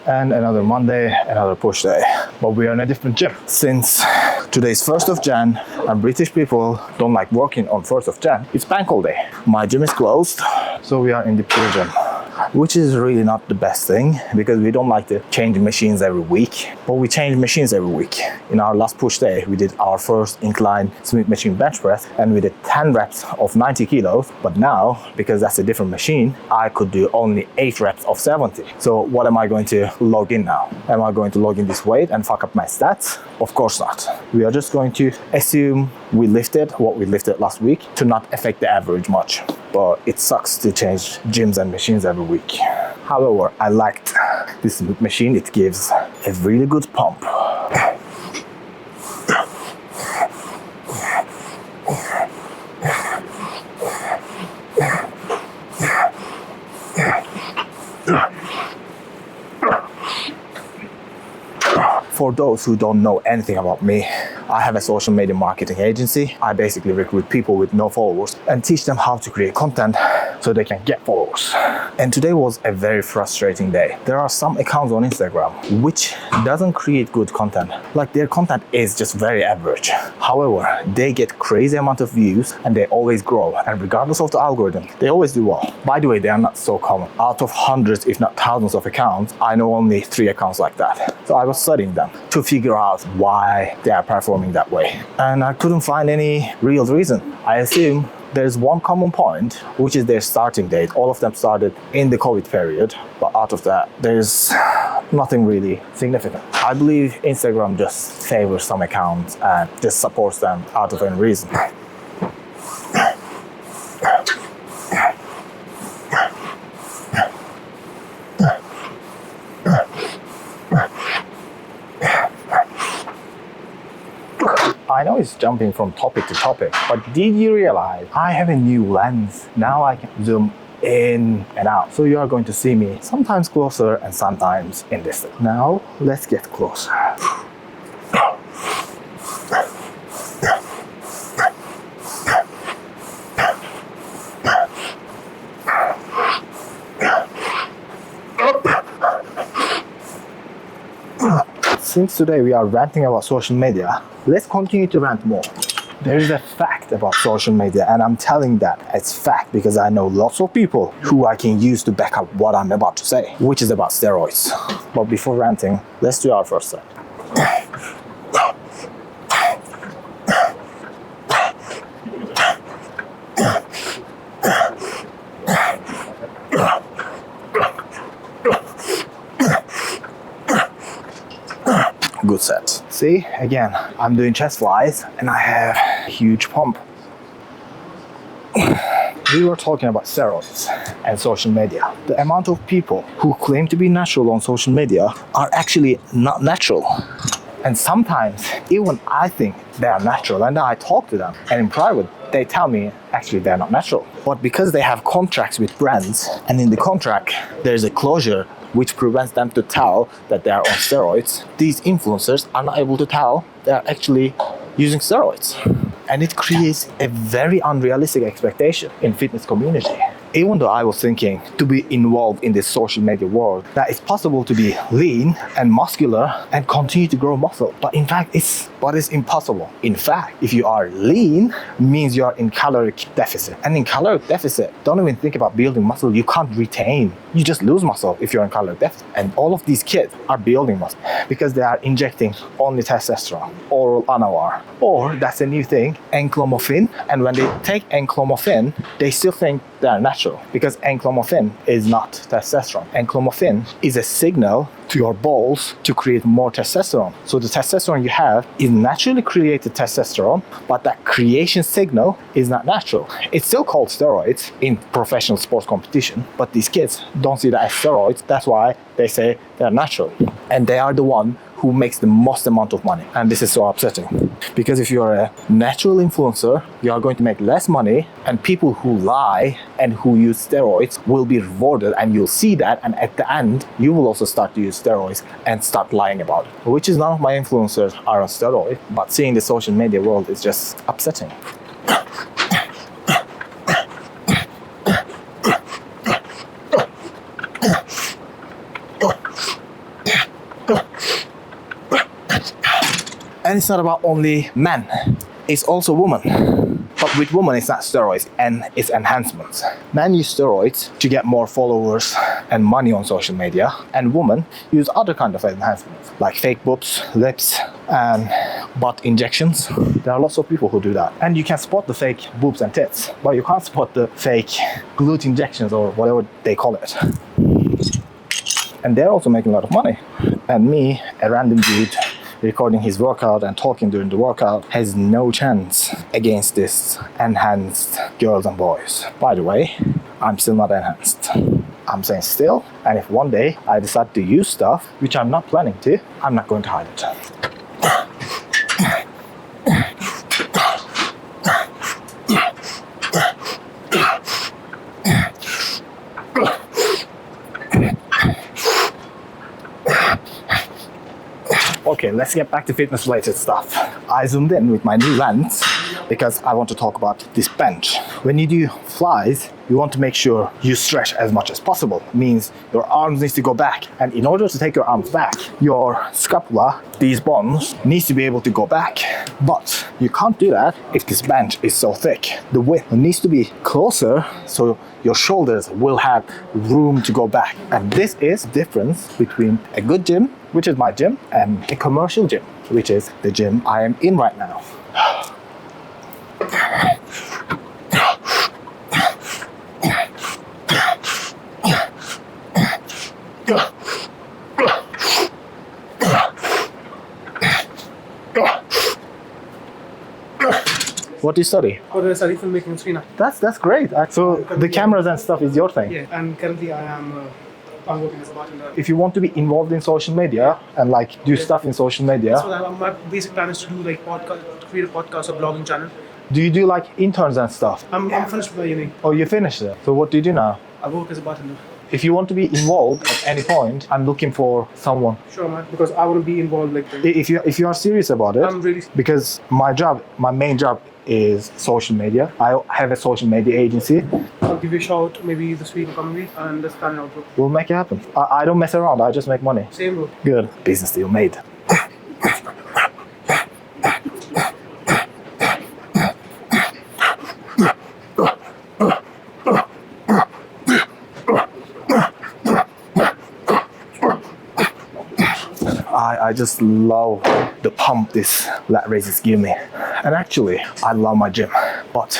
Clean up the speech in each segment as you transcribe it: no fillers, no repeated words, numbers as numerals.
and another Monday, another push day. But we are in a different gym. Since today's 1st of Jan and British people don't like working on 1st of Jan, it's bank holiday. My gym is closed, so we are in the pure gym, which is really not the best thing because we don't like to change machines every week, but we change machines every week. In our last push day, we did our first incline Smith machine bench press and we did 10 reps of 90 kilos. But now, because that's a different machine, I could do only 8 reps of 70. So what am I going to log in now? Am I going to log in this weight and fuck up my stats? Of course not. We are just going to assume we lifted what we lifted last week to not affect the average much. But it sucks to change gyms and machines every week. However, I liked this machine. It gives a really good pump. For those who don't know anything about me, I have a social media marketing agency. I basically recruit people with no followers and teach them how to create content so they can get followers. And today was a very frustrating day. There are some accounts on Instagram which doesn't create good content. Like their content is just very average. However, they get crazy amount of views and they always grow. And regardless of the algorithm, they always do well. By the way, they are not so common. Out of hundreds, if not thousands of accounts, I know only 3 accounts like that. So I was studying them to figure out why they are performing that way. And I couldn't find any real reason. I assume there's one common point, which is their starting date. All of them started in the COVID period, but out of that, there's nothing really significant. I believe Instagram just favors some accounts and just supports them out of any reason. I know it's jumping from topic to topic, but did you realize I have a new lens? Now I can zoom in and out. So you are going to see me sometimes closer and sometimes in distance. Now let's get closer. Since today we are ranting about social media, let's continue to rant more. There is a fact about social media, and I'm telling that it's fact because I know lots of people who I can use to back up what I'm about to say, which is about steroids. But before ranting, let's do our first set. Good set. See, again, I'm doing chest flies and I have a huge pump. We were talking about steroids and social media. The amount of people who claim to be natural on social media are actually not natural. And sometimes even I think they are natural and I talk to them and in private they tell me actually they're not natural. But because they have contracts with brands and in the contract there's a closure which prevents them to tell that they are on steroids, these influencers are not able to tell they are actually using steroids. And it creates a very unrealistic expectation in fitness community. Even though I was thinking to be involved in this social media world, that it's possible to be lean and muscular and continue to grow muscle. But in fact, it's impossible. In fact, if you are lean, means you are in caloric deficit. And in caloric deficit, don't even think about building muscle. You can't retain. You just lose muscle if you're in caloric deficit. And all of these kids are building muscle because they are injecting only testosterone, oral Anavar. Or that's a new thing, enclomiphene. And when they take enclomiphene, they still think they are natural because enclomiphene is not testosterone. Enclomiphene is a signal to your balls to create more testosterone. So the testosterone you have is naturally created testosterone, but that creation signal is not natural. It's still called steroids in professional sports competition, but these kids don't see that as steroids. That's why they say they're natural. And they are the one who makes the most amount of money. And this is so upsetting. Because if you're a natural influencer, you are going to make less money, and people who lie and who use steroids will be rewarded, and you'll see that, and at the end, you will also start to use steroids and start lying about it. Which is none of my influencers are on steroids, but seeing the social media world is just upsetting. And it's not about only men, it's also women. But with women, it's not steroids and it's enhancements. Men use steroids to get more followers and money on social media, and women use other kind of enhancements, like fake boobs, lips, and butt injections. There are lots of people who do that. And you can spot the fake boobs and tits, but you can't spot the fake glute injections or whatever they call it. And they're also making a lot of money. And me, a random dude, recording his workout and talking during the workout, has no chance against this enhanced girls and boys. By the way, I'm still not enhanced. I'm saying still, and if one day I decide to use stuff, which I'm not planning to, I'm not going to hide it. Okay, let's get back to fitness related stuff. I zoomed in with my new lens because I want to talk about this bench. When you do flies, you want to make sure you stretch as much as possible. It means your arms needs to go back. And in order to take your arms back, your scapula, these bones, needs to be able to go back. But you can't do that if this bench is so thick. The width needs to be closer so your shoulders will have room to go back. And this is the difference between a good gym, which is my gym, and a commercial gym, which is the gym I am in right now. What do you study? I study filmmaking in Srinagar. That's great. So the cameras and stuff is your thing? Yeah, and currently I'm working as a bartender. If you want to be involved in social media and like do stuff in social media, So my basic plan is to do like podcast, create a podcast or blogging channel. do you do like interns and stuff? I'm finished with my uni. Oh, you finished it. So what do you do now? I work as a bartender. If you want to be involved at any point, I'm looking for someone. Sure, man. Because I want to be involved like that. If you are serious about it, I'm really. because my main job is social media. I have a social media agency. I'll give you a shout maybe this week or coming week and let's plan it out, bro. We'll make it happen. I don't mess around. I just make money. Same, bro. Good. Business deal made. I just love the pump this lat raises give me. And actually, I love my gym. But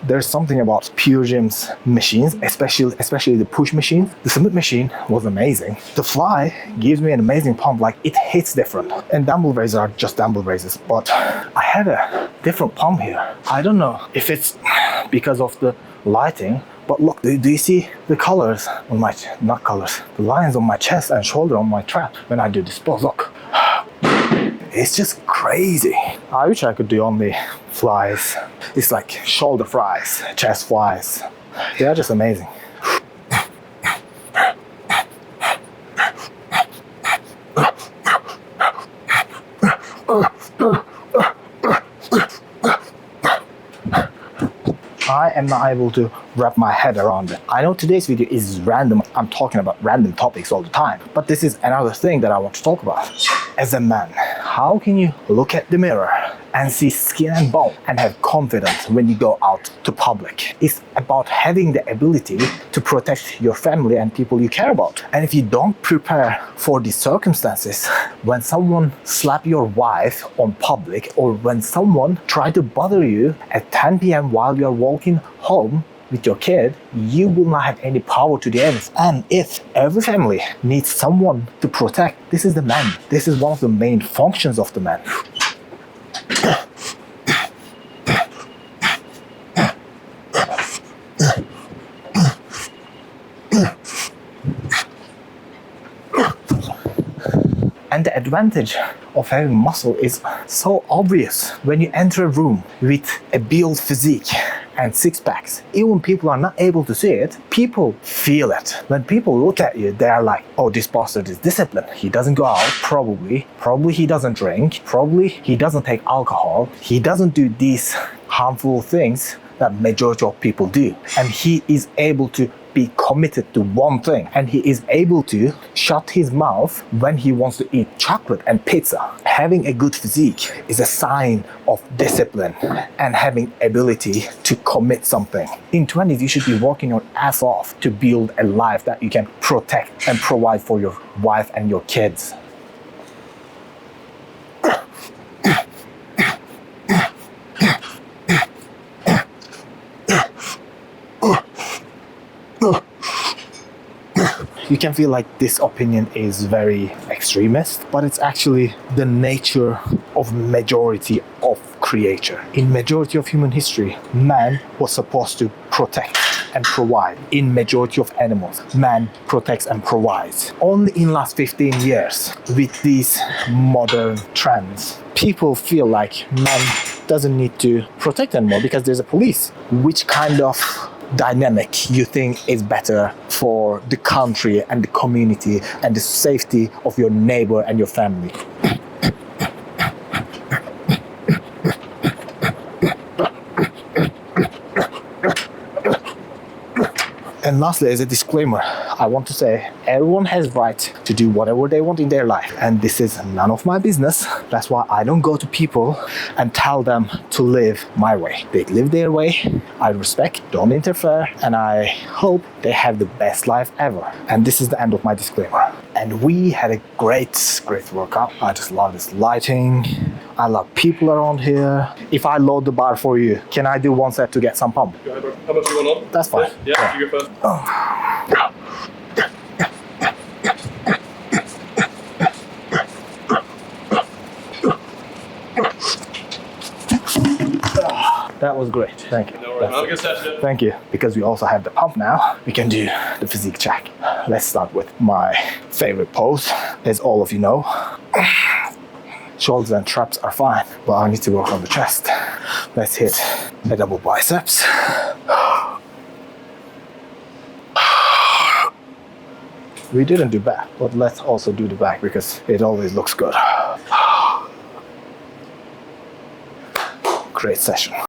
there's something about Pure Gym's machines, especially the push machine. The Summit machine was amazing. The Fly gives me an amazing pump, like it hits different. And dumbbell raises are just dumbbell raises, but I have a different pump here. I don't know if it's because of the lighting, but look, do you see the colors on my, not colors, the lines on my chest and shoulder on my trap when I do this pose, look. It's just crazy. I wish I could do only flies. It's like shoulder flies, chest flies. They are just amazing. I am not able to wrap my head around it. I know today's video is random. I'm talking about random topics all the time, but this is another thing that I want to talk about. As a man, how can you look at the mirror and see skin and bone and have confidence when you go out to public? It's about having the ability to protect your family and people you care about. And if you don't prepare for these circumstances, when someone slap your wife on public, or when someone try to bother you at 10 p.m. while you're walking home with your kid, you will not have any power to the end. And if every family needs someone to protect, this is the man. This is one of the main functions of the man. And the advantage of having muscle is so obvious. When you enter a room with a built physique and six packs, even when people are not able to see it, people feel it. When people look at you, they are like, oh, this bastard is disciplined. He doesn't go out, probably he doesn't drink, probably he doesn't take alcohol, he doesn't do these harmful things that majority of people do. And he is able to be committed to one thing, and he is able to shut his mouth when he wants to eat chocolate and pizza. Having a good physique is a sign of discipline and having ability to commit something. In 20s, you should be working your ass off to build a life that you can protect and provide for your wife and your kids. You can feel like this opinion is very extremist, but it's actually the nature of majority of creature. In majority of human history, man was supposed to protect and provide. In majority of animals, man protects and provides. Only in last 15 years, with these modern trends, people feel like man doesn't need to protect anymore because there's a police. Which kind of dynamic you think is better for the country and the community and the safety of your neighbor and your family? And lastly, as a disclaimer, I want to say everyone has right to do whatever they want in their life. And this is none of my business. That's why I don't go to people and tell them to live my way. They live their way. I respect, don't interfere, and I hope they have the best life ever. And this is the end of my disclaimer. And we had a great workout. I just love this lighting. I love people around here. If I load the bar for you, can I do one set to get some pump? Go ahead, bro. How much do you want on? That's fine. Yeah, you go first. That was great. Thank you. No worries, man. Have a good session. Thank you. Because we also have the pump now, we can do the physique check. Let's start with my favorite pose. As all of you know, shoulders and traps are fine, but I need to work on the chest. Let's hit the double biceps. We didn't do back, but let's also do the back because it always looks good. Great session.